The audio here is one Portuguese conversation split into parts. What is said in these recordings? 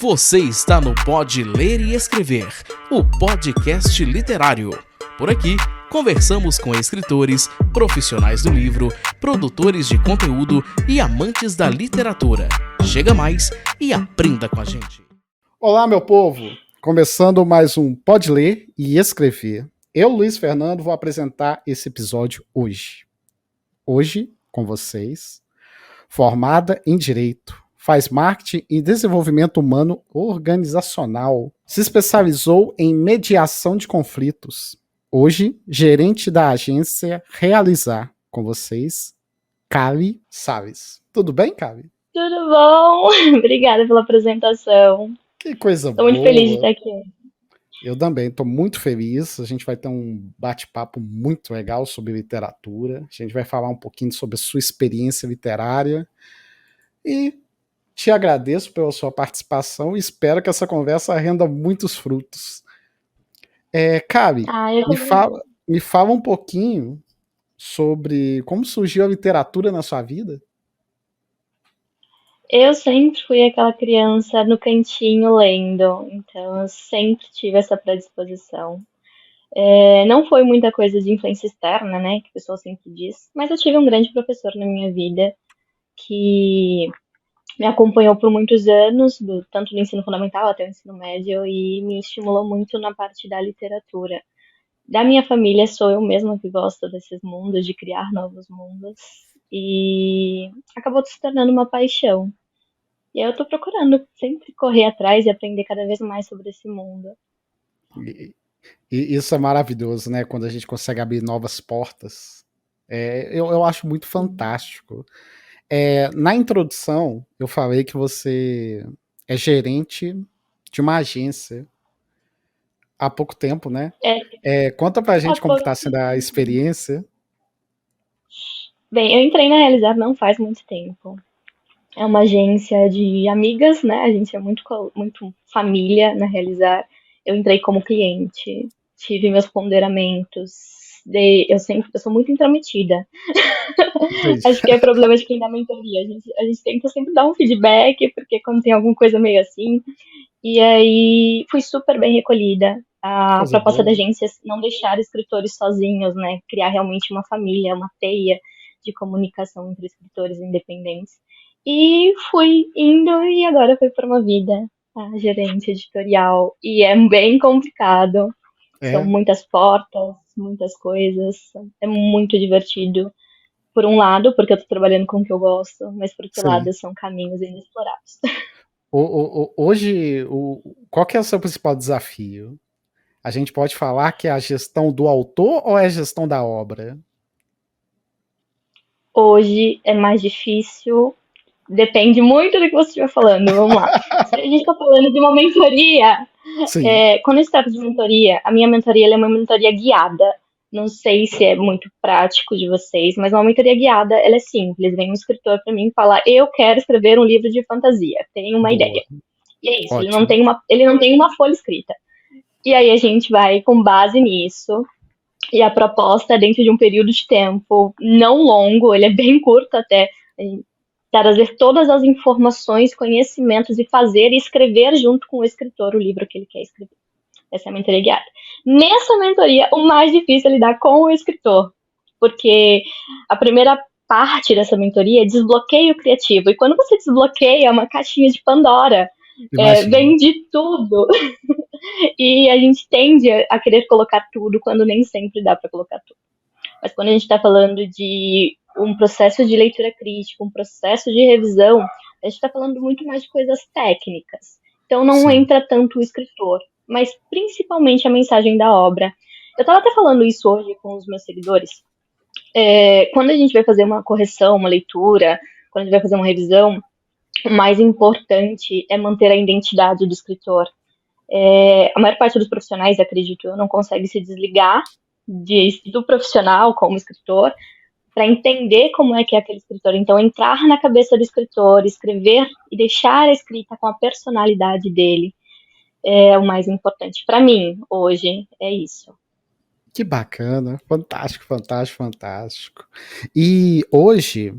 Você está no Pode Ler e Escrever, o podcast literário. Por aqui, conversamos com escritores, profissionais do livro, produtores de conteúdo e amantes da literatura. Chega mais e aprenda com a gente. Olá, meu povo! Começando mais um Pode Ler e Escrever. Eu, Luiz Fernando, vou apresentar esse episódio hoje. Hoje, com vocês, formada em Direito, faz marketing e desenvolvimento humano organizacional, se especializou em mediação de conflitos. Hoje, gerente da agência Realizar. Com vocês, Kali Salles. Tudo bem, Kali? Tudo bom? Obrigada pela apresentação. Que coisa Estou boa. muito feliz de estar aqui. Eu também estou muito feliz. A gente vai ter um bate-papo muito legal sobre literatura. A gente vai falar um pouquinho sobre a sua experiência literária. E te agradeço pela sua participação e espero que essa conversa renda muitos frutos. Kali, me fala um pouquinho sobre como surgiu a literatura na sua vida. Eu sempre fui aquela criança no cantinho lendo, então eu sempre tive essa predisposição. Não foi muita coisa de influência externa, né, que o pessoal sempre diz, mas eu tive um grande professor na minha vida que me acompanhou por muitos anos, tanto no ensino fundamental até o ensino médio, e me estimulou muito na parte da literatura. Da minha família, sou eu mesma que gosto desses mundos, de criar novos mundos, e acabou se tornando uma paixão. E aí eu tô procurando sempre correr atrás e aprender cada vez mais sobre esse mundo. E isso é maravilhoso, né? Quando a gente consegue abrir novas portas. Eu acho muito fantástico. Na introdução, eu falei que você é gerente de uma agência há pouco tempo, né? Conta pra gente como está sendo a experiência. Bem, eu entrei na Realizar não faz muito tempo. É uma agência de amigas, né? A gente é muito família na Realizar. Eu entrei como cliente, tive meus ponderamentos. Eu sou muito intrometida. Acho que é problema de quem dá mentoria. A gente tenta sempre dar um feedback, porque quando tem alguma coisa meio assim. E aí fui super bem recolhida. A proposta da agência é não deixar escritores sozinhos, né? Criar realmente uma família, uma teia de comunicação entre escritores independentes. E fui indo e agora fui promovida a gerente editorial. E é bem complicado. São muitas portas, muitas coisas. É muito divertido. Por um lado, porque eu tô trabalhando com o que eu gosto, mas por outro lado, são caminhos inexplorados. Hoje, qual que é o seu principal desafio? A gente pode falar que é a gestão do autor ou é a gestão da obra? Hoje é mais difícil, depende muito do que você estiver falando. Vamos lá. Se a gente está falando de uma mentoria, quando se trata de mentoria, a minha mentoria é uma mentoria guiada. Não sei se é muito prático de vocês, mas uma mentoria guiada, ela é simples. Vem um escritor para mim e fala: eu quero escrever um livro de fantasia, tenho uma ideia. E é isso, ele não tem uma folha escrita. E aí a gente vai com base nisso. E a proposta é dentro de um período de tempo não longo, ele é bem curto até, trazer todas as informações, conhecimentos e fazer e escrever junto com o escritor o livro que ele quer escrever. Essa é a mentoria guiada. Nessa mentoria, o mais difícil é lidar com o escritor, porque a primeira parte dessa mentoria é desbloqueio criativo. E quando você desbloqueia, é uma caixinha de Pandora. Vem de tudo. E a gente tende a querer colocar tudo quando nem sempre dá para colocar tudo. Mas quando a gente está falando de um processo de leitura crítica, um processo de revisão, a gente está falando muito mais de coisas técnicas. Então não entra tanto o escritor, mas principalmente a mensagem da obra. Eu estava até falando isso hoje com os meus seguidores. Quando a gente vai fazer uma correção, uma leitura, quando a gente vai fazer uma revisão, o mais importante é manter a identidade do escritor. A maior parte dos profissionais, acredito eu, não consegue se desligar do profissional como escritor para entender como é que é aquele escritor. Então, entrar na cabeça do escritor, escrever e deixar a escrita com a personalidade dele é o mais importante. Para mim, hoje, é isso. Que bacana, fantástico, fantástico, fantástico. E hoje,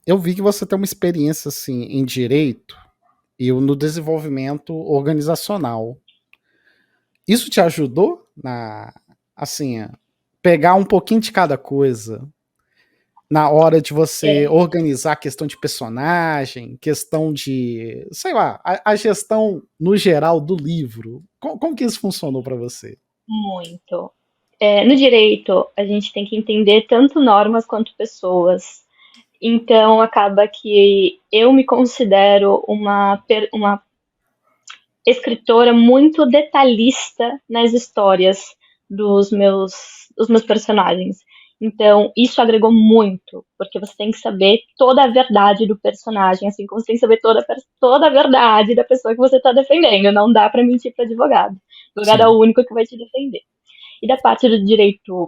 eu vi que você tem uma experiência assim, em direito e no desenvolvimento organizacional. Isso te ajudou assim, pegar um pouquinho de cada coisa na hora de você organizar a questão de personagem, questão de, sei lá, a gestão no geral do livro? Como que isso funcionou para você? Muito. No direito, a gente tem que entender tanto normas quanto pessoas. Então, acaba que eu me considero uma escritora muito detalhista nas histórias dos meus personagens. Então, isso agregou muito, porque você tem que saber toda a verdade do personagem, assim como você tem que saber toda a verdade da pessoa que você está defendendo. Não dá para mentir para advogado. O advogado é o único que vai te defender. E da parte do direito,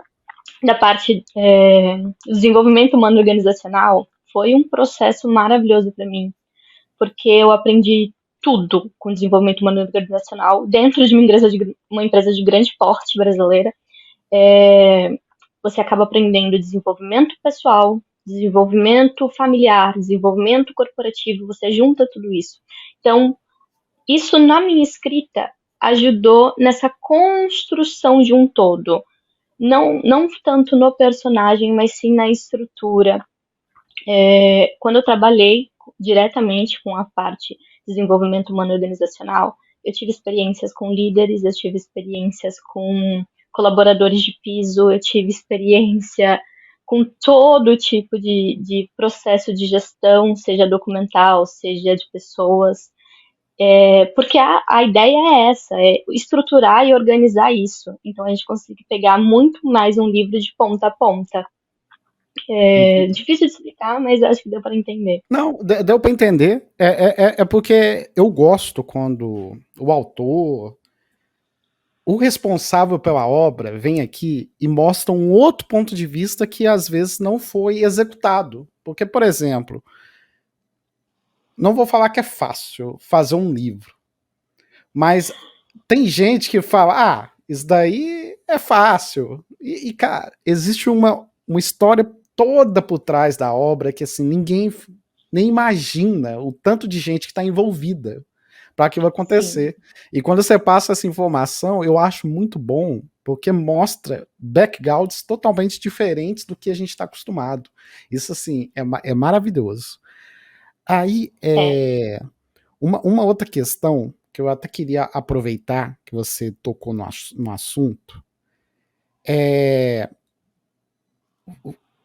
da parte do desenvolvimento humano organizacional, foi um processo maravilhoso para mim, porque eu aprendi tudo com desenvolvimento humano organizacional dentro de uma empresa de grande porte brasileira. Você acaba aprendendo desenvolvimento pessoal, desenvolvimento familiar, desenvolvimento corporativo, você junta tudo isso. Então, isso na minha escrita ajudou nessa construção de um todo. Não tanto no personagem, mas sim na estrutura. Quando eu trabalhei diretamente com a parte de desenvolvimento humano organizacional, eu tive experiências com líderes, eu tive experiências com colaboradores de piso, eu tive experiência com todo tipo de processo de gestão, seja documental, seja de pessoas, porque a ideia é essa, é estruturar e organizar isso. Então a gente consegue pegar muito mais um livro de ponta a ponta. Difícil de explicar, mas acho que deu para entender. Não, deu para entender. É porque eu gosto quando o autor, o responsável pela obra, vem aqui e mostra um outro ponto de vista que às vezes não foi executado. Porque, por exemplo, não vou falar que é fácil fazer um livro, mas tem gente que fala, isso daí é fácil. E cara, existe uma história toda por trás da obra que assim ninguém nem imagina o tanto de gente que está envolvida para aquilo acontecer. Sim. E quando você passa essa informação, eu acho muito bom, porque mostra backgrounds totalmente diferentes do que a gente está acostumado. Isso assim é maravilhoso. Aí uma outra questão que eu até queria aproveitar que você tocou no assunto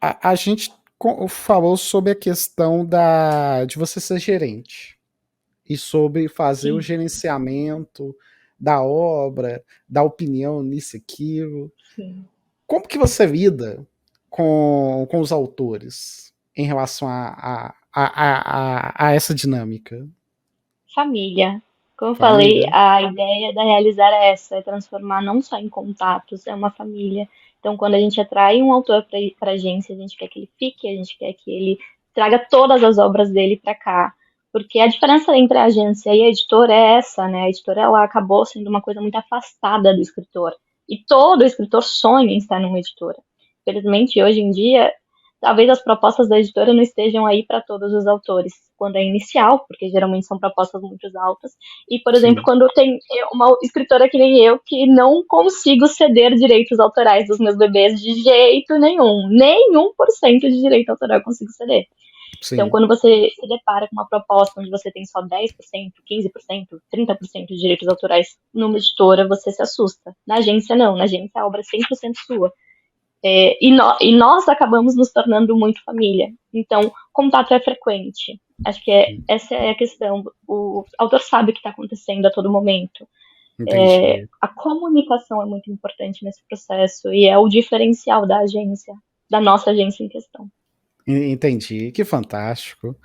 a gente falou sobre a questão de você ser gerente e sobre fazer o gerenciamento da obra, da opinião nisso e aquilo. Sim. Como que você lida com os autores em relação a essa dinâmica? Família. Como eu falei, a ideia da realizar é essa, é transformar não só em contatos, é uma família. Então, quando a gente atrai um autor para a agência, a gente quer que ele fique, a gente quer que ele traga todas as obras dele para cá. Porque a diferença entre a agência e a editora é essa, né? A editora, ela acabou sendo uma coisa muito afastada do escritor. E todo escritor sonha em estar numa editora. Infelizmente, hoje em dia, talvez as propostas da editora não estejam aí para todos os autores, quando é inicial, porque geralmente são propostas muito altas. E, por exemplo, quando tem uma escritora que nem eu, que não consigo ceder direitos autorais dos meus bebês de jeito nenhum. Nem 1% de direito autoral eu consigo ceder. Sim. Então, quando você se depara com uma proposta onde você tem só 10%, 15%, 30% de direitos autorais numa editora, você se assusta. Na agência, não. Na agência, a obra é 100% sua. E nós acabamos nos tornando muito família. Então, contato é frequente. Acho que essa é a questão. O autor sabe o que está acontecendo a todo momento. A comunicação é muito importante nesse processo e é o diferencial da agência, da nossa agência em questão. Entendi, que fantástico.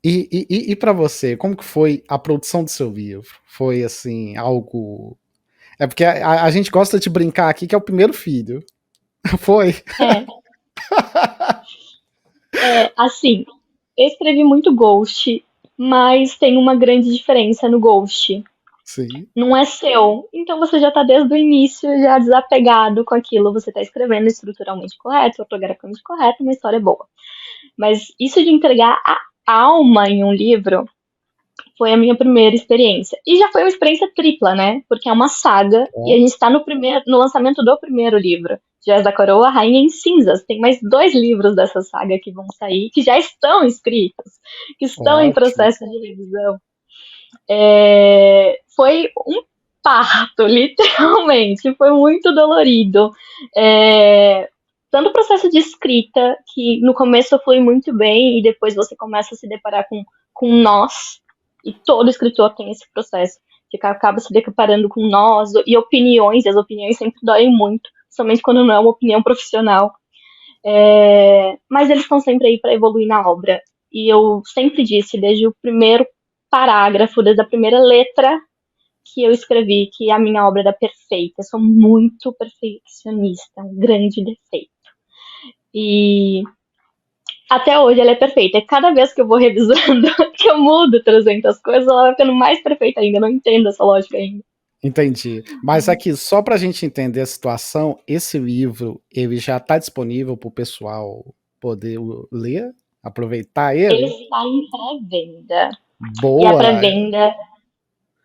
E para você, como que foi a produção do seu livro? Foi assim, algo... É porque a gente gosta de brincar aqui que é o primeiro filho. Foi? Assim, eu escrevi muito Ghost, mas tem uma grande diferença no Ghost. Sim. Não é seu. Então você já tá desde o início já desapegado com aquilo. Você tá escrevendo estruturalmente correto, ortograficamente correto, uma história boa. Mas isso de entregar a alma em um livro Foi a minha primeira experiência. E já foi uma experiência tripla, né? Porque é uma saga e a gente está no lançamento do primeiro livro. Joias da Coroa, Rainha em Cinzas. Tem mais 2 livros dessa saga que vão sair, que já estão escritos, que estão em processo de revisão. Foi um parto, literalmente. Foi muito dolorido. Tanto o processo de escrita, que no começo eu fui muito bem, e depois você começa a se deparar com nós, e todo escritor tem esse processo, que acaba se deparando com nós e opiniões, e as opiniões sempre doem muito, somente quando não é uma opinião profissional. Mas eles estão sempre aí para evoluir na obra. E eu sempre disse, desde o primeiro parágrafo, desde a primeira letra que eu escrevi, que a minha obra era perfeita. Eu sou muito perfeccionista, um grande defeito. E até hoje ela é perfeita. E cada vez que eu vou revisando, que eu mudo 300 coisas, ela vai ficando mais perfeita ainda. Eu não entendo essa lógica ainda. Entendi. Mas aqui, só para a gente entender a situação, esse livro, ele já está disponível para o pessoal poder ler, aproveitar ele? Ele está em pré-venda. Boa! E a pré-venda,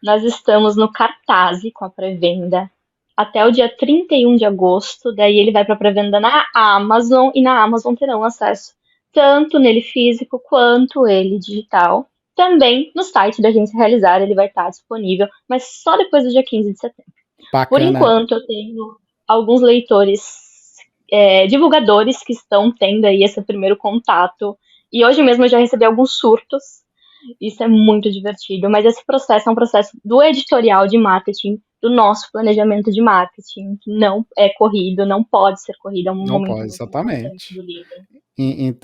nós estamos no Cartaz com a pré-venda até o dia 31 de agosto. Daí ele vai para pré-venda na Amazon, e na Amazon terão acesso tanto nele físico quanto ele digital. Também no site da Agência Realizar ele vai estar disponível, mas só depois do dia 15 de setembro. Bacana. Por enquanto eu tenho alguns leitores, divulgadores que estão tendo aí esse primeiro contato, e hoje mesmo eu já recebi alguns surtos. Isso é muito divertido, mas esse processo é um processo do editorial de marketing, do nosso planejamento de marketing, que não é corrido, não pode ser corrido, é um não momento pode, exatamente. do livro.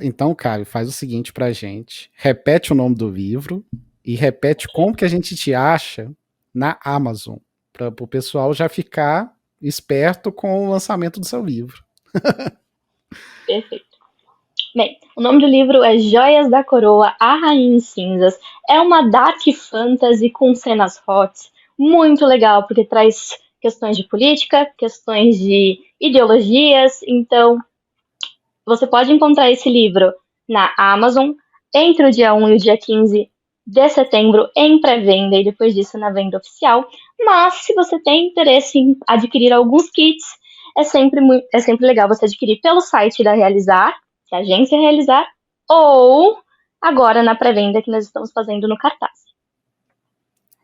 Então, Caio, faz o seguinte pra gente, repete o nome do livro e repete como que a gente te acha na Amazon, para o pessoal já ficar esperto com o lançamento do seu livro. Perfeito. Bem, o nome do livro é Joias da Coroa, A Rainha em Cinzas. É uma dark fantasy com cenas hot, muito legal, porque traz questões de política, questões de ideologias. Então, você pode encontrar esse livro na Amazon entre o dia 1 e o dia 15 de setembro em pré-venda, e depois disso na venda oficial. Mas, se você tem interesse em adquirir alguns kits, é sempre legal você adquirir pelo site da Realizar, da Agência Realizar, ou agora na pré-venda que nós estamos fazendo no Cartaz.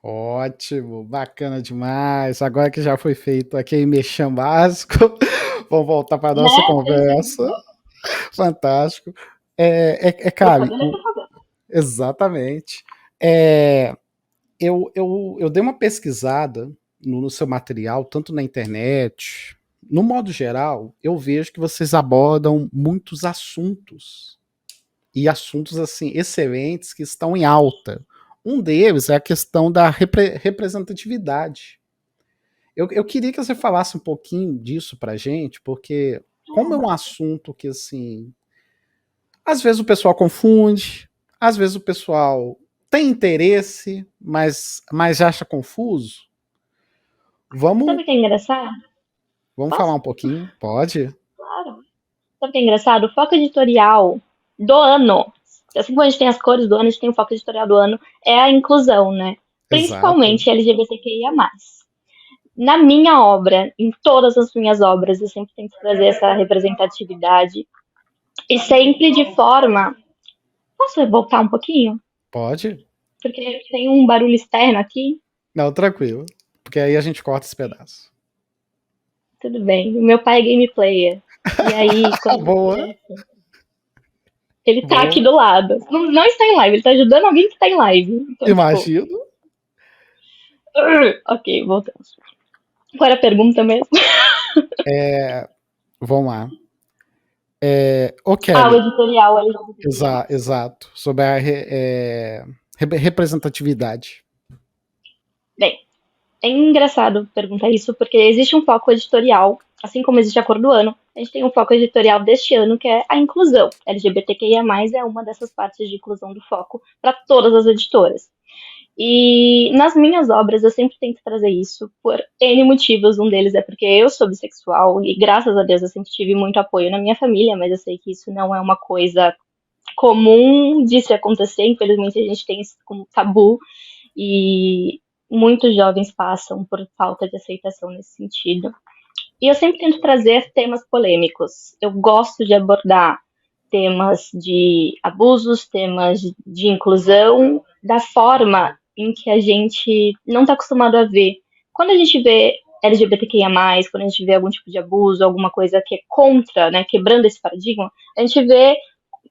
Ótimo, bacana demais. Agora que já foi feito aquele merchan básico, vamos voltar para a nossa conversa. Fantástico. Cara, exatamente. Eu dei uma pesquisada no seu material, tanto na internet. No modo geral, eu vejo que vocês abordam muitos assuntos, e assuntos assim excelentes que estão em alta. Um deles é a questão da representatividade. Eu queria que você falasse um pouquinho disso pra gente, porque como é um assunto que, assim, às vezes o pessoal confunde, às vezes o pessoal tem interesse, mas acha confuso. Sabe o que é engraçado? Vamos falar um pouquinho? Pode? Claro. Sabe o que é engraçado? O foco editorial do ano, assim como a gente tem as cores do ano, a gente tem o foco editorial do ano, é a inclusão, né? Principalmente LGBTQIA+. Na minha obra, em todas as minhas obras, eu sempre tento trazer essa representatividade, e sempre de forma... Posso voltar um pouquinho? Pode. Porque tem um barulho externo aqui. Não, tranquilo. Porque aí a gente corta esse pedaço. Tudo bem. O meu pai é game player. E aí, quando boa. Ele tá aqui do lado. Não está em live, ele tá ajudando alguém que tá em live. Então, imagino. Tipo... Ok, voltamos. Qual era a pergunta mesmo? Vamos lá. O editorial ali. Exato. Sobre a representatividade. Bem, é engraçado perguntar isso, porque existe um foco editorial, assim como existe a cor do ano, a gente tem um foco editorial deste ano, que é a inclusão. LGBTQIA+, é uma dessas partes de inclusão do foco para todas as editoras. E nas minhas obras eu sempre tento trazer isso por N motivos. Um deles é porque eu sou bissexual e graças a Deus eu sempre tive muito apoio na minha família, mas eu sei que isso não é uma coisa comum de se acontecer. Infelizmente a gente tem isso como tabu. e muitos jovens passam por falta de aceitação nesse sentido. E eu sempre tento trazer temas polêmicos. Eu gosto de abordar temas de abusos, temas de inclusão, da forma em que a gente não está acostumado a ver. Quando a gente vê LGBTQIA+, quando a gente vê algum tipo de abuso, alguma coisa que é contra, né, quebrando esse paradigma, a gente vê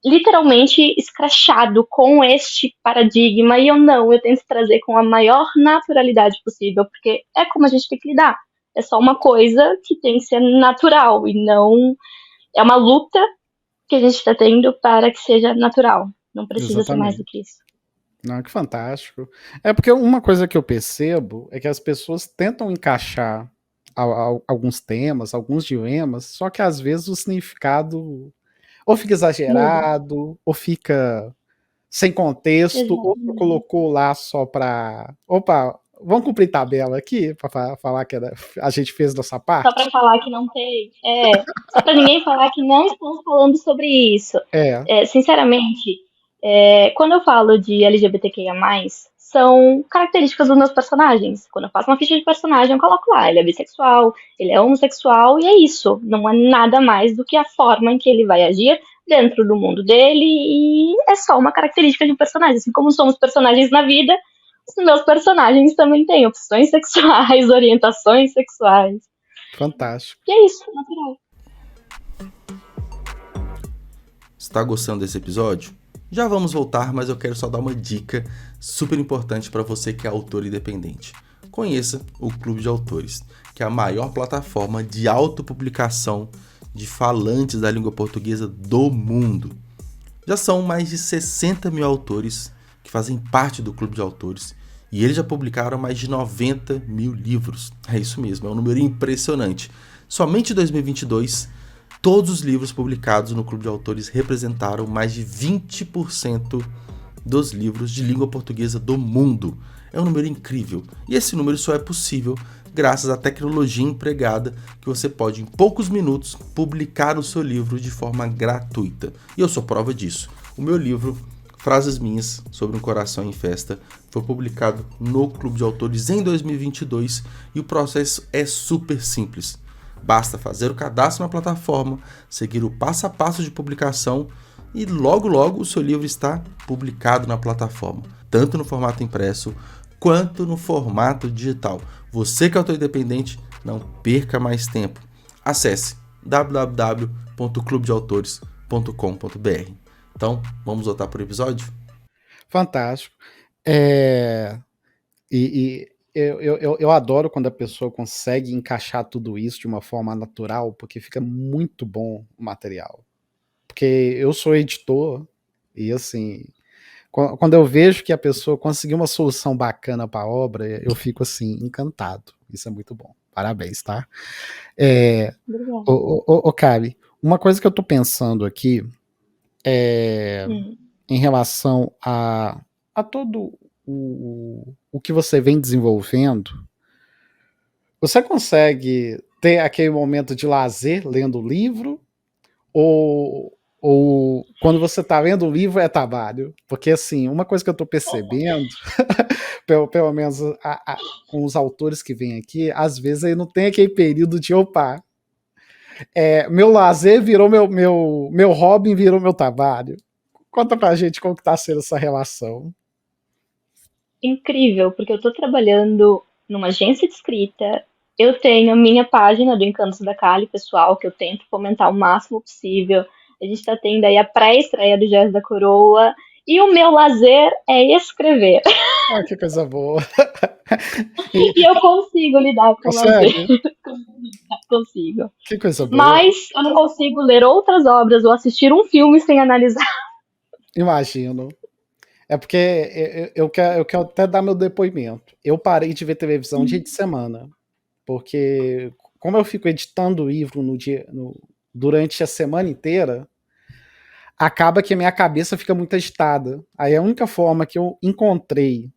literalmente escrachado com este paradigma, e eu tento trazer com a maior naturalidade possível, porque é como a gente tem que lidar. É só uma coisa que tem que ser natural, e não é uma luta que a gente está tendo para que seja natural. Não precisa ser mais do que isso. Não, que fantástico. É porque uma coisa que eu percebo é que as pessoas tentam encaixar alguns temas, alguns dilemas, só que às vezes o significado ou fica exagerado, ou fica sem contexto, ou colocou lá só para... Opa, vamos cumprir tabela aqui, para falar que a gente fez nossa parte? Só para falar que não tem. Só para ninguém falar que não estamos falando sobre isso. Sinceramente, quando eu falo de LGBTQIA+, são características dos meus personagens. Quando eu faço uma ficha de personagem, eu coloco lá, ele é bissexual, ele é homossexual, e é isso. Não é nada mais do que a forma em que ele vai agir dentro do mundo dele, e é só uma característica de um personagem. Assim como somos personagens na vida, os meus personagens também têm opções sexuais, orientações sexuais. Fantástico. E é isso, natural. Está gostando desse episódio? Já vamos voltar, mas eu quero só dar uma dica super importante para você que é autor independente. Conheça o Clube de Autores, que é a maior plataforma de autopublicação de falantes da língua portuguesa do mundo. Já são mais de 60 mil autores que fazem parte do Clube de Autores e eles já publicaram mais de 90 mil livros. É isso mesmo, é um número impressionante. Somente em 2022, todos os livros publicados no Clube de Autores representaram mais de 20% dos livros de língua portuguesa do mundo. É um número incrível. E esse número só é possível graças à tecnologia empregada, que você pode, em poucos minutos, publicar o seu livro de forma gratuita. E eu sou prova disso. O meu livro, Frases Minhas sobre um Coração em Festa, foi publicado no Clube de Autores em 2022 e o processo é super simples. Basta fazer o cadastro na plataforma, seguir o passo a passo de publicação e logo o seu livro está publicado na plataforma, tanto no formato impresso quanto no formato digital. Você que é autor independente, não perca mais tempo. Acesse www.clubedeautores.com.br. Então, vamos voltar para o episódio? Fantástico. Eu adoro quando a pessoa consegue encaixar tudo isso de uma forma natural, porque fica muito bom o material. Porque eu sou editor e, assim, quando eu vejo que a pessoa conseguiu uma solução bacana para a obra, eu fico, assim, encantado. Isso é muito bom. Parabéns, tá? Kari, uma coisa que eu tô pensando aqui em relação a todo o que você vem desenvolvendo, você consegue ter aquele momento de lazer lendo o livro? Ou quando você está lendo o livro é trabalho? Porque, assim, uma coisa que eu estou percebendo, pelo menos com os autores que vêm aqui, às vezes aí não tem aquele período de opa, meu lazer virou meu hobby, virou meu trabalho. Conta pra gente como que tá sendo essa relação. Incrível, porque eu estou trabalhando numa agência de escrita, eu tenho a minha página do Encantos da Kali, pessoal, que eu tento fomentar o máximo possível. A gente está tendo aí a pré-estreia do Joias da Coroa, e o meu lazer é escrever. Ah, que coisa boa. E eu consigo lidar com o lazer. Consigo. Que coisa boa. Mas eu não consigo ler outras obras ou assistir um filme sem analisar. Imagino. É porque eu quero até dar meu depoimento. Eu parei de ver televisão dia de semana. Porque como eu fico editando o livro durante a semana inteira, acaba que a minha cabeça fica muito agitada. Aí a única forma que eu encontrei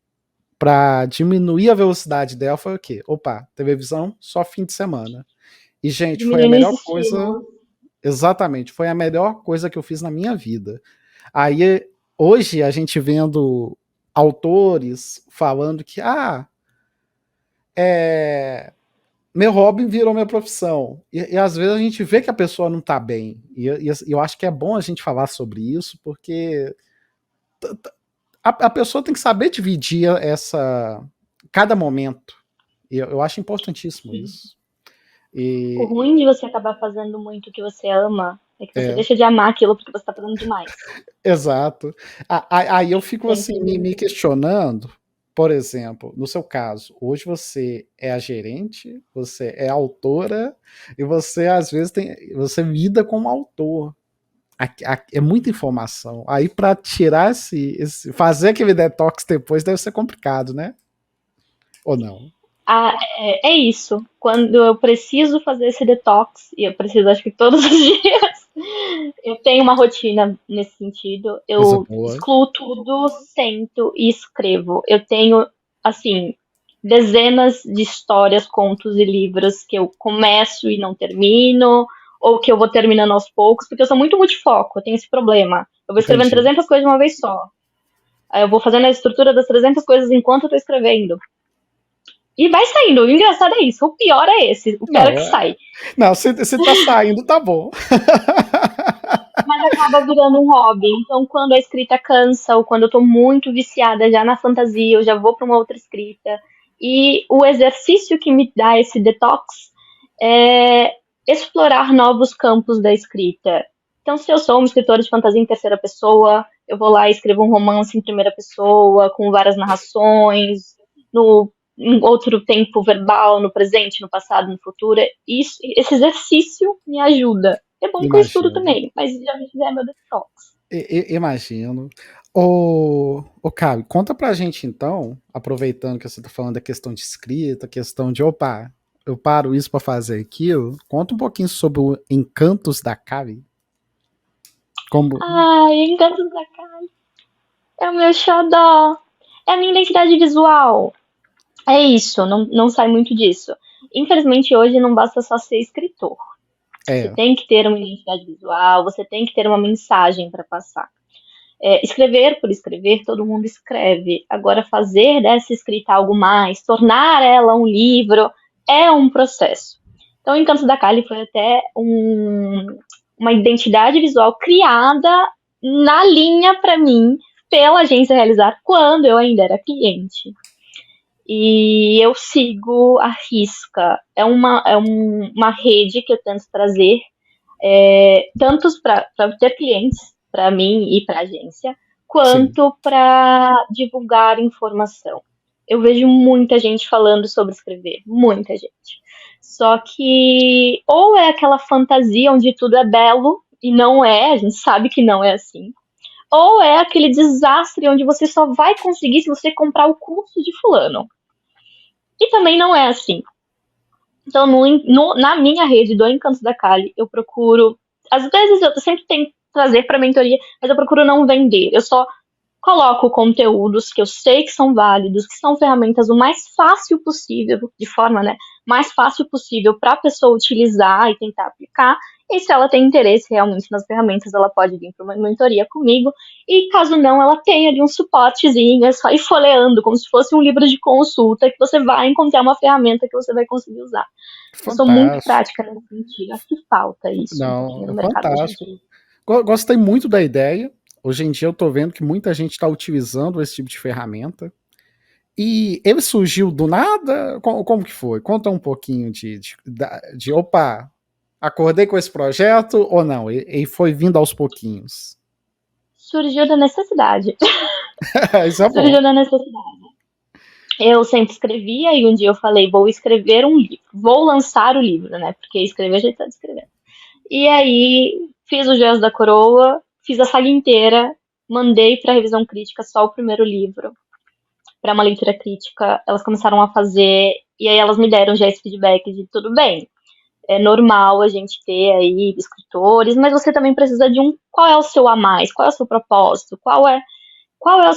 para diminuir a velocidade dela foi o quê? Opa, televisão só fim de semana. E, gente, foi a melhor coisa... Exatamente, foi a melhor coisa que eu fiz na minha vida. Aí, hoje, a gente vendo autores falando que meu hobby virou minha profissão. E às vezes a gente vê que a pessoa não está bem. E eu acho que é bom a gente falar sobre isso, porque a pessoa tem que saber dividir cada momento. E eu acho importantíssimo isso. O ruim de você acabar fazendo muito o que você ama é que você deixa de amar aquilo porque você está fazendo demais. Exato. Aí eu fico assim, me questionando, por exemplo, no seu caso, hoje você é a gerente, você é a autora, e você às vezes você lida como autor. É muita informação. Aí para tirar fazer aquele detox depois deve ser complicado, né? Ou não? É isso. Quando eu preciso fazer esse detox, e eu preciso acho que todos os dias, eu tenho uma rotina nesse sentido. Eu excluo tudo, sento e escrevo. Eu tenho, assim, dezenas de histórias, contos e livros que eu começo e não termino, ou que eu vou terminando aos poucos, porque eu sou muito multifoco, eu tenho esse problema. Eu vou escrevendo 300 coisas de uma vez só. Aí eu vou fazendo a estrutura das 300 coisas enquanto eu tô escrevendo. E vai saindo. O engraçado é isso. O pior é esse. O pior é que sai. Não, se tá saindo, tá bom. Mas acaba virando um hobby. Então, quando a escrita cansa, ou quando eu tô muito viciada já na fantasia, eu já vou pra uma outra escrita. E o exercício que me dá esse detox é explorar novos campos da escrita. Então, se eu sou uma escritora de fantasia em terceira pessoa, eu vou lá e escrevo um romance em primeira pessoa, com várias narrações, em outro tempo verbal, no presente, no passado, no futuro. Esse exercício me ajuda. É bom que eu estudo também, mas já é meu detox. Imagino. Ô, Caio, conta pra gente então, aproveitando que você tá falando da questão de escrita, questão de, eu paro isso pra fazer aquilo, conta um pouquinho sobre o Encantos da Kali. Encantos da Kali. É o meu xodó. É a minha identidade visual. É isso, não sai muito disso. Infelizmente, hoje não basta só ser escritor. Você tem que ter uma identidade visual, você tem que ter uma mensagem para passar. Escrever por escrever, todo mundo escreve. Agora, fazer dessa escrita algo mais, tornar ela um livro, é um processo. Então, Encantos da Kali foi até uma identidade visual criada na linha para mim, pela agência Realizar, quando eu ainda era cliente. E eu sigo a risca. É uma rede que eu tento trazer, tanto para ter clientes, para mim e para a agência, quanto para divulgar informação. Eu vejo muita gente falando sobre escrever, muita gente. Só que ou é aquela fantasia onde tudo é belo, e não é, a gente sabe que não é assim. Ou é aquele desastre onde você só vai conseguir se você comprar o curso de fulano. E também não é assim. Então, na minha rede do Encantos da Kali, eu procuro... Às vezes eu sempre tento trazer para mentoria, mas eu procuro não vender. Eu só coloco conteúdos que eu sei que são válidos, que são ferramentas o mais fácil possível, de forma, mais fácil possível para a pessoa utilizar e tentar aplicar. E se ela tem interesse realmente nas ferramentas, ela pode vir para uma mentoria comigo. E caso não, ela tenha ali um suportezinho, é só ir folheando, como se fosse um livro de consulta, que você vai encontrar uma ferramenta que você vai conseguir usar. Fantástico. Eu sou muito prática nesse sentido. Acho que falta isso no mercado hoje em dia. Gostei muito da ideia. Hoje em dia eu tô vendo que muita gente está utilizando esse tipo de ferramenta. E ele surgiu do nada? Como que foi? Conta um pouquinho de opa, acordei com esse projeto ou não? Ele foi vindo aos pouquinhos? Surgiu da necessidade. Isso é bom. Surgiu da necessidade. Eu sempre escrevia e um dia eu falei, vou escrever um livro. Vou lançar o livro, Porque escrever a gente tá escrevendo. E aí fiz o Joias da Coroa, fiz a saga inteira, mandei para revisão crítica só o primeiro livro, para uma leitura crítica. Elas começaram a fazer, e aí elas me deram já esse feedback de tudo bem. É normal a gente ter aí escritores, mas você também precisa de qual é o seu a mais, qual é o seu propósito, qual é o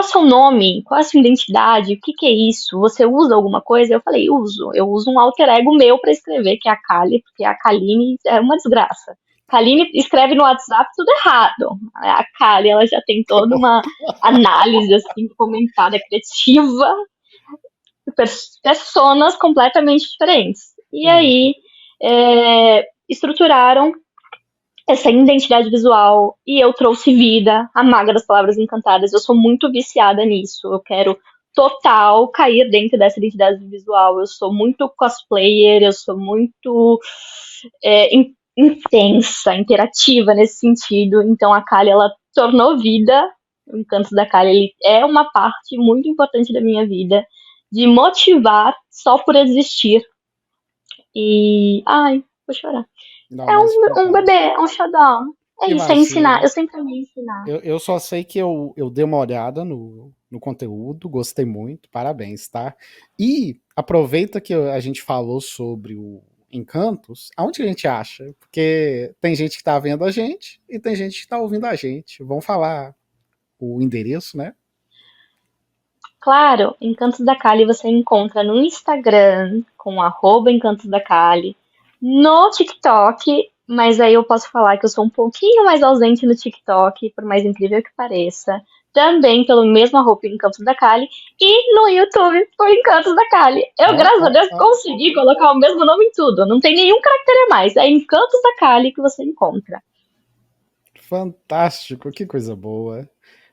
seu nome, qual é a sua identidade, o que é isso? Você usa alguma coisa? Eu falei, uso. Eu uso um alter ego meu para escrever, que é a Kali, porque a Kaline é uma desgraça. Kaline escreve no WhatsApp tudo errado. A Kali, ela já tem toda uma análise, assim, comentada, criativa, personas completamente diferentes. E aí, estruturaram essa identidade visual e eu trouxe vida, a Maga das Palavras Encantadas. Eu sou muito viciada nisso. Eu quero total cair dentro dessa identidade visual. Eu sou muito cosplayer, eu sou muito intensa, interativa nesse sentido. Então a Kali, ela tornou vida. O Encantos da Kali, ele é uma parte muito importante da minha vida, de motivar só por existir. E... ai, vou chorar. Não, é um bebê, é um xodó. É isso, é ensinar. Eu sempre amei ensinar. Eu só sei que eu dei uma olhada no conteúdo, gostei muito, parabéns, tá? E aproveita que a gente falou sobre o Encantos, aonde a gente acha? Porque tem gente que tá vendo a gente e tem gente que tá ouvindo a gente. Vamos falar o endereço, né? Claro, Encantos da Kali você encontra no Instagram com @Encantos da Kali, no TikTok, mas aí eu posso falar que eu sou um pouquinho mais ausente no TikTok, por mais incrível que pareça. Também pelo mesmo @Encantos da Kali e no YouTube por Encantos da Kali. Eu, graças a Deus, consegui colocar o mesmo nome em tudo. Não tem nenhum caractere a mais. É Encantos da Kali que você encontra. Fantástico, que coisa boa.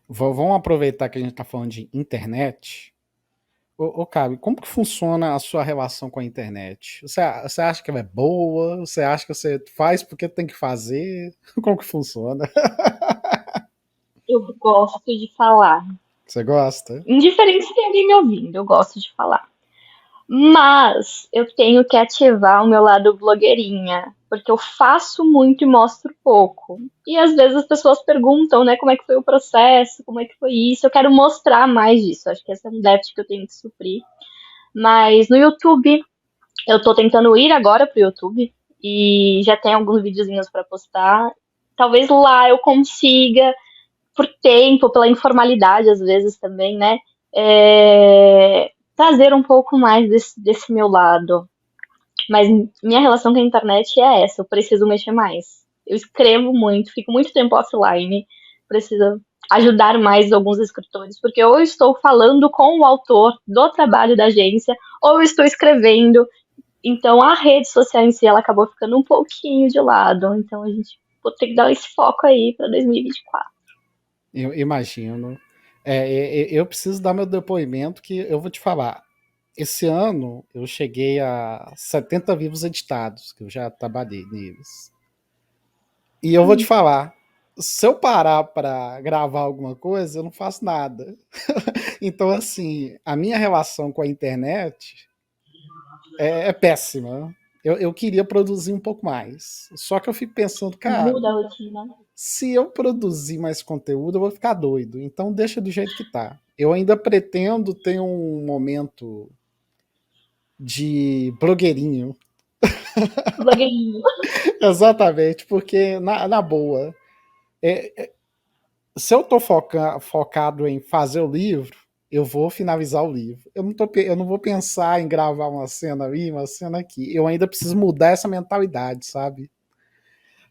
Vamos aproveitar que a gente está falando de internet. Ô, Cabe, como que funciona a sua relação com a internet? Você acha que ela é boa? Você acha que você faz porque tem que fazer? Como que funciona? Eu gosto de falar. Você gosta? Indiferente se tem alguém me ouvindo, eu gosto de falar. Mas eu tenho que ativar o meu lado blogueirinha, porque eu faço muito e mostro pouco. E às vezes as pessoas perguntam, né, como é que foi o processo, como é que foi isso. Eu quero mostrar mais disso. Acho que esse é um déficit que eu tenho que suprir. Mas no YouTube, eu tô tentando ir agora pro YouTube e já tem alguns videozinhos para postar. Talvez lá eu consiga, por tempo, pela informalidade às vezes também, né, trazer um pouco mais desse meu lado. Mas minha relação com a internet é essa, eu preciso mexer mais. Eu escrevo muito, fico muito tempo offline, preciso ajudar mais alguns escritores, porque ou eu estou falando com o autor do trabalho da agência, ou eu estou escrevendo. Então a rede social em si, ela acabou ficando um pouquinho de lado. Então a gente vai ter que dar esse foco aí para 2024. Eu imagino. Eu preciso dar meu depoimento, que eu vou te falar. Esse ano eu cheguei a 70 livros editados, que eu já trabalhei neles. E eu vou te falar, se eu parar para gravar alguma coisa, eu não faço nada. Então, assim, a minha relação com a internet é péssima. Eu queria produzir um pouco mais. Só que eu fico pensando, cara, muda a rotina. Se eu produzir mais conteúdo, eu vou ficar doido. Então deixa do jeito que tá. Eu ainda pretendo ter um momento de blogueirinho. Blogueirinho. Exatamente, porque na boa, se eu tô focado em fazer o livro, eu vou finalizar o livro. Eu não vou pensar em gravar uma cena ali, uma cena aqui. Eu ainda preciso mudar essa mentalidade, sabe?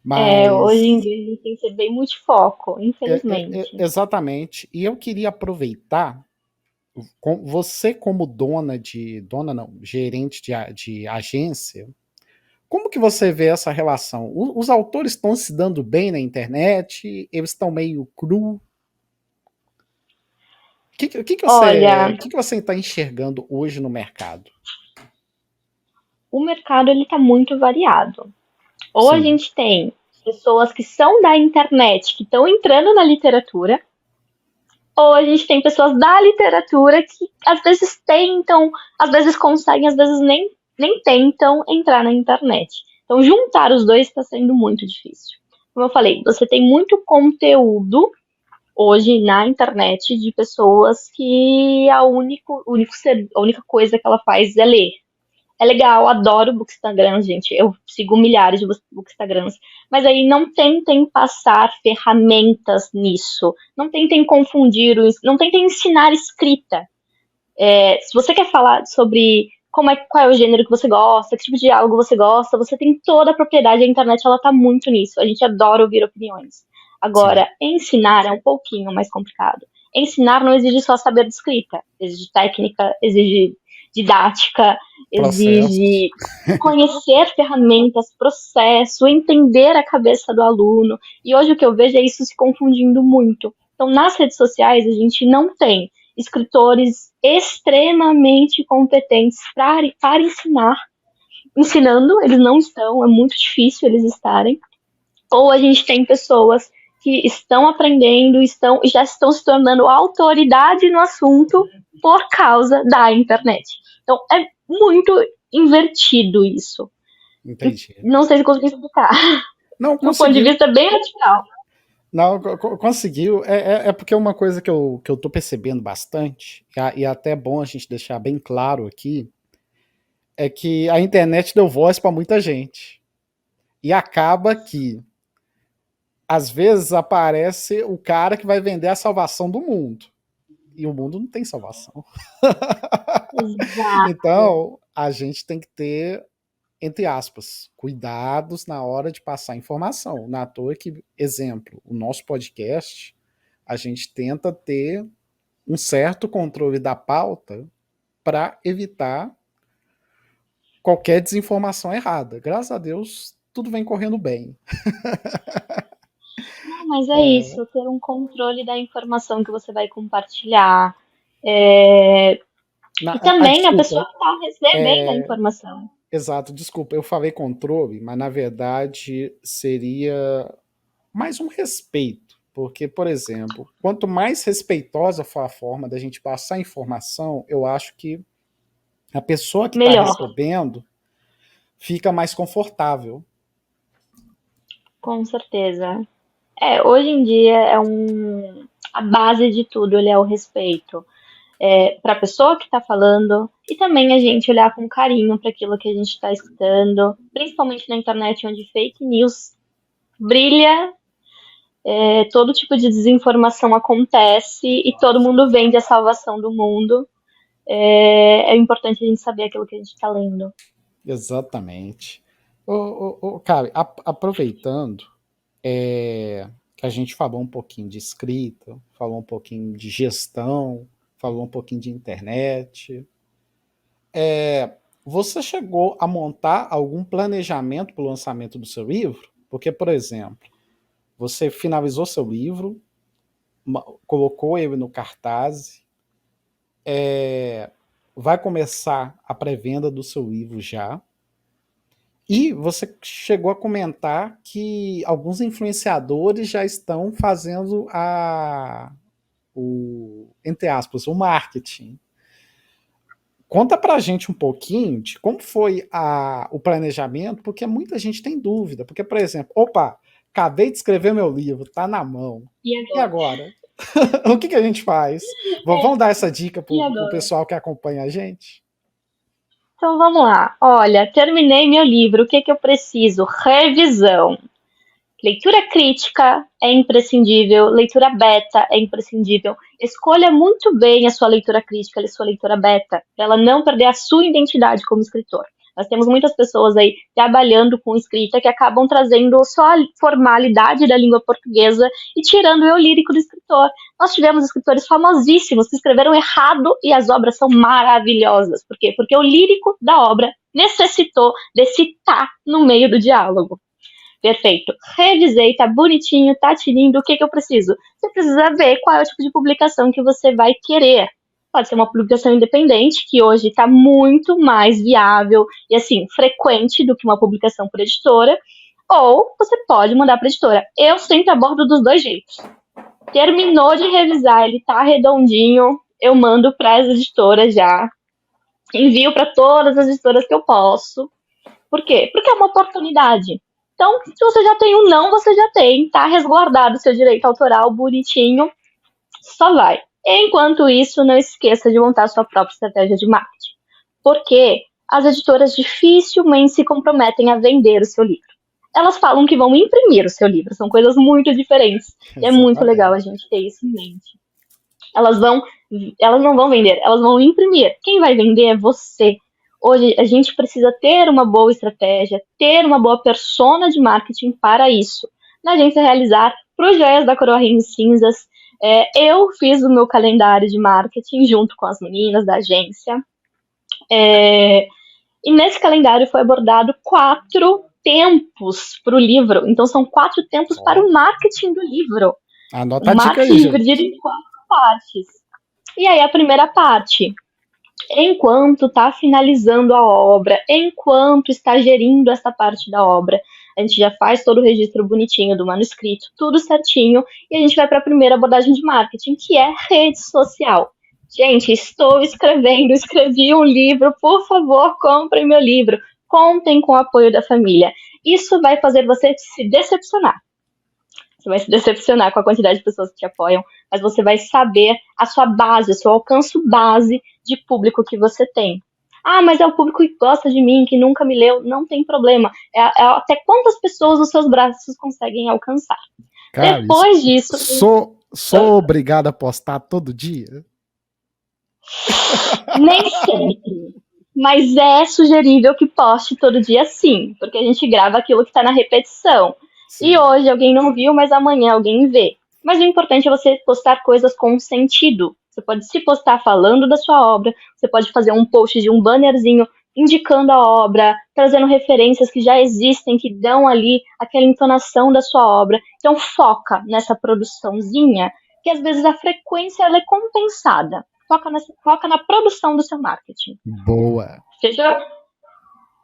Mas... hoje em dia a gente tem que ser bem multifoco, infelizmente. Exatamente. E eu queria aproveitar, você como gerente de agência, como que você vê essa relação? Os autores estão se dando bem na internet? Eles estão meio cru? O que você está enxergando hoje no mercado? O mercado está muito variado. Ou Sim. A gente tem pessoas que são da internet, que estão entrando na literatura, ou a gente tem pessoas da literatura que às vezes tentam, às vezes conseguem, às vezes nem tentam entrar na internet. Então, juntar os dois está sendo muito difícil. Como eu falei, você tem muito conteúdo hoje na internet de pessoas que a única coisa que ela faz é ler. É legal, adoro bookstagrams, gente. Eu sigo milhares de bookstagrams. Mas aí não tentem passar ferramentas nisso. Não tentem confundir, não tentem ensinar escrita. Se você quer falar sobre qual é o gênero que você gosta, que tipo de diálogo você gosta, você tem toda a propriedade, a internet ela tá muito nisso, a gente adora ouvir opiniões. Agora, ensinar é um pouquinho mais complicado. Ensinar não exige só saber de escrita, exige técnica, exige didática, exige conhecer ferramentas, processo, entender a cabeça do aluno. E hoje o que eu vejo é isso se confundindo muito. Então, nas redes sociais, a gente não tem escritores extremamente competentes para ensinar. Ensinando, eles não estão, é muito difícil eles estarem. Ou a gente tem pessoas que estão aprendendo, já estão se tornando autoridade no assunto por causa da internet. Então, é muito invertido isso. Entendi. Não sei se consegui explicar. Não, do ponto de vista bem radical. Não, conseguiu. É porque uma coisa que eu tô percebendo bastante, e até é bom a gente deixar bem claro aqui, é que a internet deu voz para muita gente. E acaba que às vezes aparece o cara que vai vender a salvação do mundo. E o mundo não tem salvação. Exato. Então, a gente tem que ter, entre aspas, cuidados na hora de passar informação. Na toa que, exemplo, o nosso podcast, a gente tenta ter um certo controle da pauta para evitar qualquer desinformação errada. Graças a Deus, tudo vem correndo bem. Mas é isso, ter um controle da informação que você vai compartilhar. E também a pessoa que está recebendo a informação. Exato, desculpa, eu falei controle, mas na verdade seria mais um respeito. Porque, por exemplo, quanto mais respeitosa for a forma da gente passar informação, eu acho que a pessoa que está recebendo fica mais confortável. Com certeza. Hoje em dia a base de tudo é o respeito. Para a pessoa que está falando e também a gente olhar com carinho para aquilo que a gente está escutando, principalmente na internet, onde fake news brilha, todo tipo de desinformação acontece e todo mundo vende a salvação do mundo. É importante a gente saber aquilo que a gente está lendo. Exatamente. Cara, aproveitando que a gente falou um pouquinho de escrita, falou um pouquinho de gestão, falou um pouquinho de internet. Você chegou a montar algum planejamento para o lançamento do seu livro? Porque, por exemplo, você finalizou seu livro, colocou ele no cartaz, vai começar a pré-venda do seu livro já, e você chegou a comentar que alguns influenciadores já estão fazendo entre aspas, o marketing. Conta pra gente um pouquinho de como foi o planejamento, porque muita gente tem dúvida. Porque, por exemplo, acabei de escrever meu livro, tá na mão. E agora? O que a gente faz? Vamos dar essa dica pro pessoal que acompanha a gente? Então vamos lá. Olha, terminei meu livro, o que eu preciso? Revisão. Leitura crítica é imprescindível, leitura beta é imprescindível. Escolha muito bem a sua leitura crítica e a sua leitura beta, para ela não perder a sua identidade como escritor. Nós temos muitas pessoas aí trabalhando com escrita que acabam trazendo só a formalidade da língua portuguesa e tirando o eu lírico do escritor. Nós tivemos escritores famosíssimos que escreveram errado e as obras são maravilhosas. Por quê? Porque o lírico da obra necessitou desse tá no meio do diálogo. Perfeito. Revisei, tá bonitinho, tá lindo, o que eu preciso? Você precisa ver qual é o tipo de publicação que você vai querer. Pode ser uma publicação independente, que hoje está muito mais viável e, assim, frequente do que uma publicação por editora, ou você pode mandar para editora. Eu sempre abordo dos dois jeitos. Terminou de revisar, ele tá redondinho, eu mando para as editoras já, envio para todas as editoras que eu posso. Por quê? Porque é uma oportunidade. Então, se você já tem um não, você já tem, tá resguardado o seu direito autoral, bonitinho, só vai. Enquanto isso, não esqueça de montar sua própria estratégia de marketing. Porque as editoras dificilmente se comprometem a vender o seu livro. Elas falam que vão imprimir o seu livro, são coisas muito diferentes. E é muito legal a gente ter isso em mente. Elas não vão vender, elas vão imprimir. Quem vai vender é você. Hoje a gente precisa ter uma boa estratégia, ter uma boa persona de marketing para isso. Na agência Realizar, para os Joias da Coroa Rins Cinzas, eu fiz o meu calendário de marketing junto com as meninas da agência. E nesse calendário foi abordado 4 tempos para o livro. Então são 4 tempos para o marketing do livro. Anota a dica aí, dividido em 4 partes. E aí a primeira parte, enquanto está finalizando a obra, enquanto está gerindo essa parte da obra, a gente já faz todo o registro bonitinho do manuscrito, tudo certinho, e a gente vai para a primeira abordagem de marketing, que é rede social. Gente, estou escrevi um livro, por favor, comprem meu livro, contem com o apoio da família. Isso vai fazer você se decepcionar. Você vai se decepcionar com a quantidade de pessoas que te apoiam, mas você vai saber a sua base, o seu alcance base de público que você tem. Ah, mas é o público que gosta de mim, que nunca me leu. Não tem problema. Até quantas pessoas os seus braços conseguem alcançar. Cara, depois disso... Sou obrigado a postar todo dia? Nem sempre. Mas é sugerível que poste todo dia sim, porque a gente grava aquilo que está na repetição. Sim. E hoje alguém não viu, mas amanhã alguém vê. Mas o importante é você postar coisas com sentido. Você pode se postar falando da sua obra, você pode fazer um post de um bannerzinho indicando a obra, trazendo referências que já existem, que dão ali aquela entonação da sua obra. Então foca nessa produçãozinha, que às vezes a frequência ela é compensada. Foca na produção do seu marketing. Boa. Seja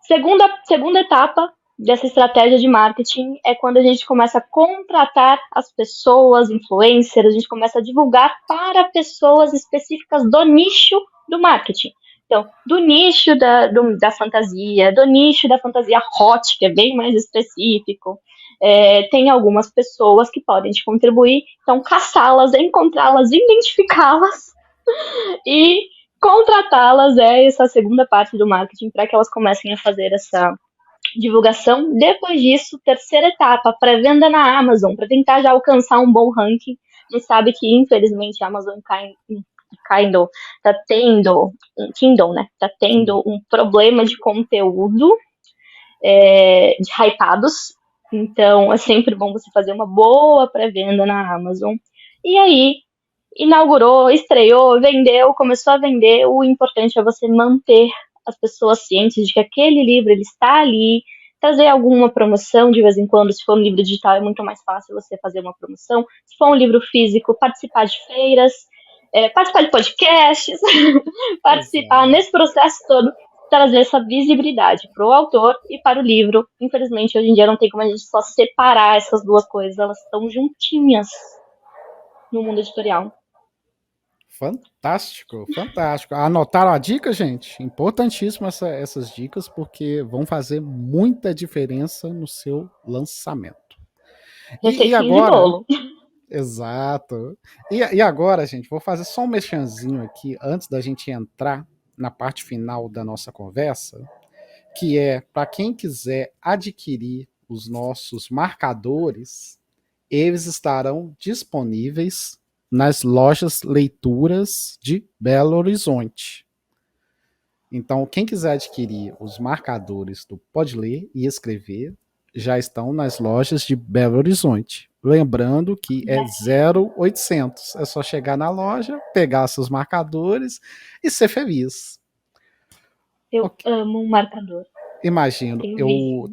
segunda etapa dessa estratégia de marketing é quando a gente começa a contratar as pessoas, influencers, a gente começa a divulgar para pessoas específicas do nicho do marketing. Então, do nicho da fantasia, do nicho da fantasia hot, que é bem mais específico. Tem algumas pessoas que podem te contribuir, então caçá-las, encontrá-las, identificá-las e contratá-las é essa segunda parte do marketing para que elas comecem a fazer essa divulgação. Depois disso, terceira etapa, pré-venda na Amazon, para tentar já alcançar um bom ranking. A gente sabe que, infelizmente, a Amazon Kindle tá tendo um problema de conteúdo de hypados. Então, é sempre bom você fazer uma boa pré-venda na Amazon. E aí, inaugurou, estreou, vendeu, começou a vender. O importante é você manter as pessoas cientes de que aquele livro ele está ali, trazer alguma promoção de vez em quando. Se for um livro digital é muito mais fácil você fazer uma promoção. Se for um livro físico, participar de feiras, participar de podcasts, participar nesse processo todo, trazer essa visibilidade para o autor e para o livro. Infelizmente, hoje em dia não tem como a gente só separar essas duas coisas, elas estão juntinhas no mundo editorial. Fantástico, fantástico. Anotaram a dica, gente? Importantíssimo essas dicas, porque vão fazer muita diferença no seu lançamento. E agora? De bolo. Exato. E agora, gente, vou fazer só um mexanzinho aqui, antes da gente entrar na parte final da nossa conversa, que é, para quem quiser adquirir os nossos marcadores, eles estarão disponíveis nas lojas Leituras de Belo Horizonte. Então, quem quiser adquirir os marcadores do Pode Ler e Escrever, já estão nas lojas de Belo Horizonte. Lembrando que é 0800. É só chegar na loja, pegar seus marcadores e ser feliz. Eu amo um marcador. Imagino.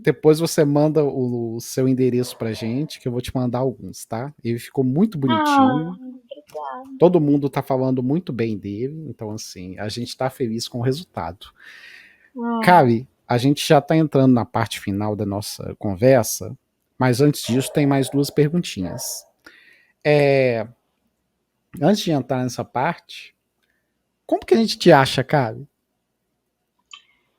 Depois você manda o seu endereço pra gente, que eu vou te mandar alguns, tá? Ele ficou muito bonitinho. Todo mundo tá falando muito bem dele, então assim, a gente tá feliz com o resultado. Kali, a gente já tá entrando na parte final da nossa conversa, mas antes disso tem mais 2 perguntinhas. Antes de entrar nessa parte, como que a gente te acha, Kali?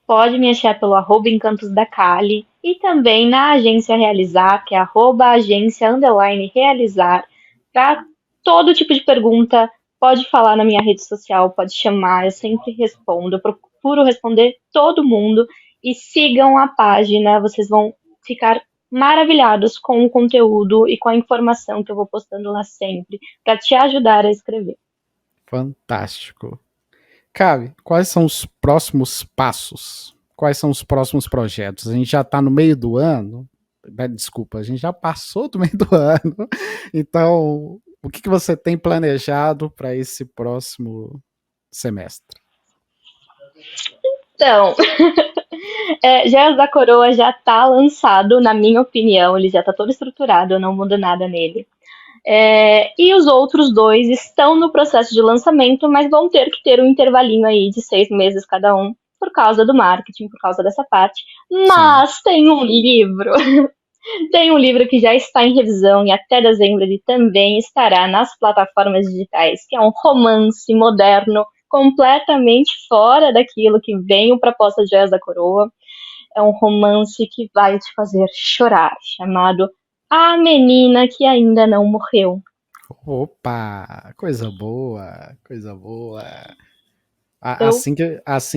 Pode me achar pelo @Encantos da Kali e também na agência Realizar, que é @agência_realizar. Para todo tipo de pergunta, pode falar na minha rede social, pode chamar, eu sempre respondo, eu procuro responder todo mundo. E sigam a página, vocês vão ficar maravilhados com o conteúdo e com a informação que eu vou postando lá sempre, para te ajudar a escrever. Fantástico. Cabe, quais são os próximos passos? Quais são os próximos projetos? A gente já está no meio do ano. Desculpa, a gente já passou do meio do ano. Então, o que você tem planejado para esse próximo semestre? Então, Joias da Coroa já está lançado, na minha opinião, ele já está todo estruturado, eu não mudo nada nele. E os outros 2 estão no processo de lançamento, mas vão ter que ter um intervalinho aí de 6 meses cada um, por causa do marketing, por causa dessa parte. Mas tem um livro, tem um livro que já está em revisão e até dezembro ele também estará nas plataformas digitais, que é um romance moderno, completamente fora daquilo que vem o propósito de Joias da Coroa. É um romance que vai te fazer chorar, chamado A Menina que Ainda Não Morreu. Opa, coisa boa, coisa boa. Assim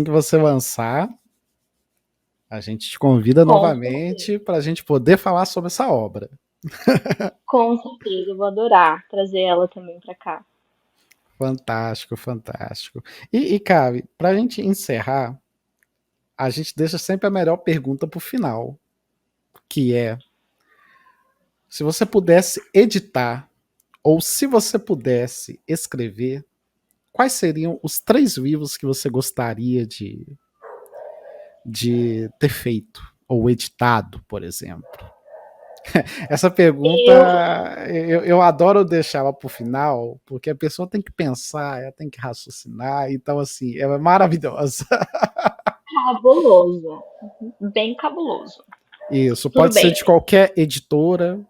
que você lançar, a gente te convida novamente para a gente poder falar sobre essa obra. Com certeza, eu vou adorar trazer ela também para cá. Fantástico, fantástico. E Cabe, para a gente encerrar, a gente deixa sempre a melhor pergunta para o final, que é: se você pudesse editar, ou se você pudesse escrever, quais seriam os 3 livros que você gostaria de ter feito, ou editado, por exemplo? Essa pergunta, eu adoro deixar ela pro final, porque a pessoa tem que pensar, ela tem que raciocinar, então assim, ela é maravilhosa. Cabuloso, bem cabuloso. Isso, pode ser de qualquer editora,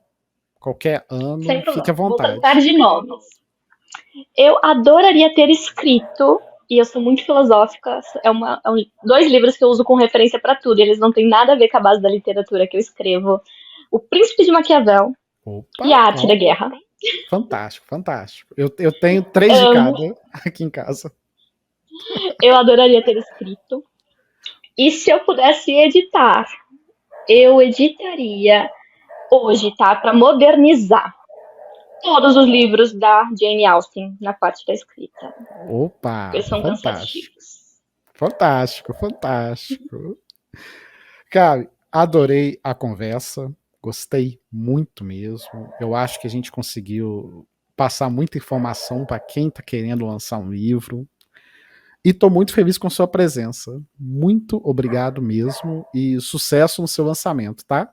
qualquer ano, fique à vontade. Vou tratar de nomes. Eu adoraria ter escrito, e eu sou muito filosófica, 2 livros que eu uso como referência para tudo, e eles não têm nada a ver com a base da literatura que eu escrevo. O Príncipe de Maquiavel e A Arte da Guerra. Fantástico, fantástico. Eu tenho 3 de cada aqui em casa. Eu adoraria ter escrito. E se eu pudesse editar, eu editaria hoje, tá? Para modernizar todos os livros da Jane Austen na parte da escrita. Opa! Eles são cansativos. Fantástico, fantástico. Cara, adorei a conversa. Gostei muito mesmo. Eu acho que a gente conseguiu passar muita informação para quem está querendo lançar um livro. E estou muito feliz com sua presença. Muito obrigado mesmo e sucesso no seu lançamento, tá?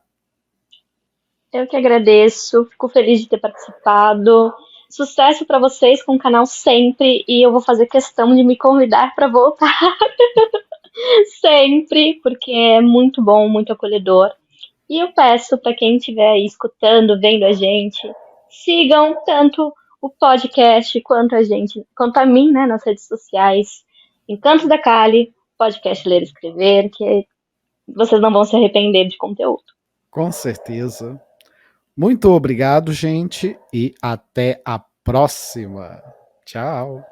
Eu que agradeço, fico feliz de ter participado. Sucesso para vocês com o canal sempre e eu vou fazer questão de me convidar para voltar sempre, porque é muito bom, muito acolhedor. E eu peço para quem estiver aí escutando, vendo a gente, sigam tanto o podcast quanto a mim, né, nas redes sociais. Encantos da Kali, podcast Ler e Escrever, que vocês não vão se arrepender de conteúdo. Com certeza. Muito obrigado, gente, e até a próxima. Tchau.